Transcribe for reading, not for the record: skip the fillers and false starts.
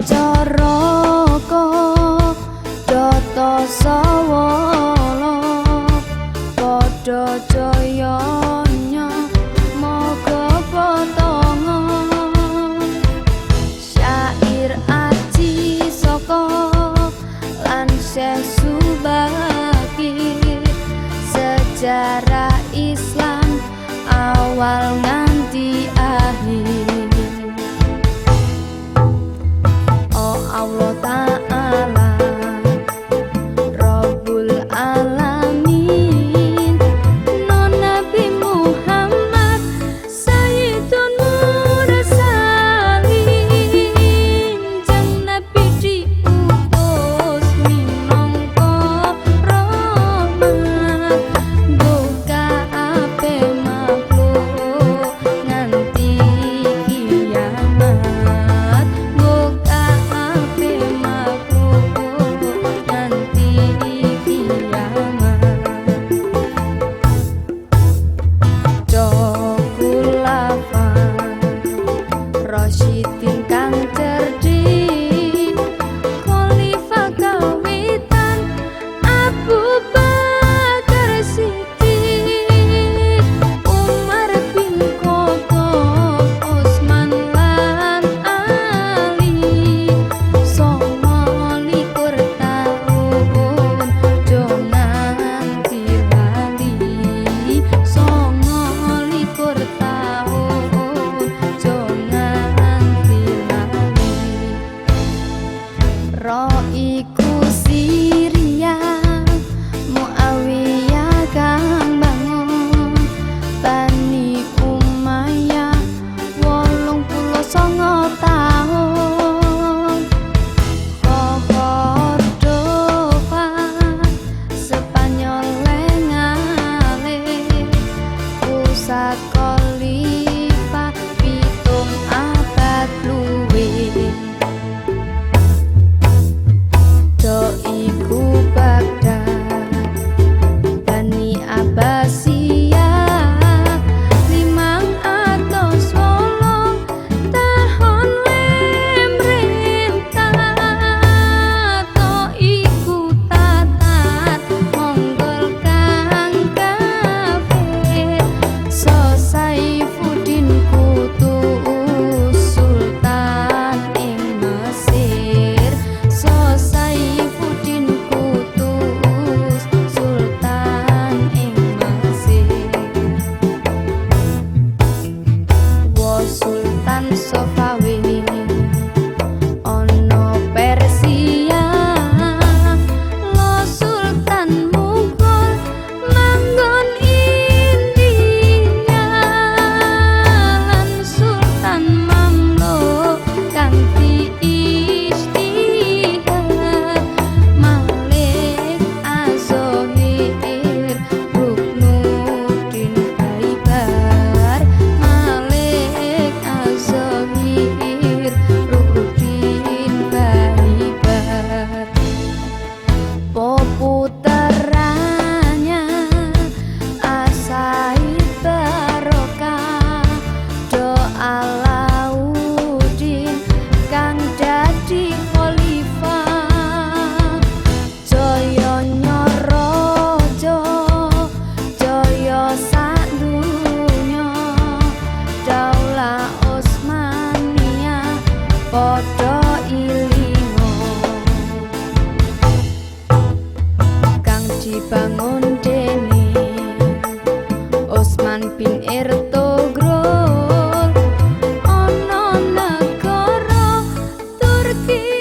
Caraka Data Sawala padha jayanya moga potongan syair aji saka lan Subaki sejarah Islam awal nganti akhir. Oh Allah Ta'ala Rabbul Alamin Non Nabi Muhammad Sayyidun Mursalin Jang Nabi diutus minangka rahmat Buka ape makhluk nganti kiamat Buka ape makhluk nganti kiamat Jokulafan Rasyidin kang cerdik Khalifah kawitan Abu Bakar Siddiq Umar bin Khattab Utsman lan Ali 29 tahun jo nganti lali 29 tahun jo nganti lali Ro iku Syria Muawiyah kang bangun Bani Umayyah 89 tahun Cordova Spanyol ngalih pusat Khalifah pitung abad luwih Do iku Baghdad Bani Abbasiyah 508 tahun lemrentah To iku Tatar Mongol kang kafir So Saifuddin Qutuz Sultan ing Mesir So Saifuddin Qutuz Sultan ing Mesir Wa Sultan Safawi ono Persia Lo Sultan Mughal manggon India lan Sultan Mamluk kanthi ijtihad Malik Az-Zohir Ruknuddin Baibar Malik Az-Zohir Ruknuddin Baibar Peputerannya Asaid Barokah Do Alauddin kang dadi khalifah Jaya Nyorojo Jaya sadunya Daulah Utsmaniyah padha ilingo kang dibangun dening Utsman bin Ertugrul ana negara Turki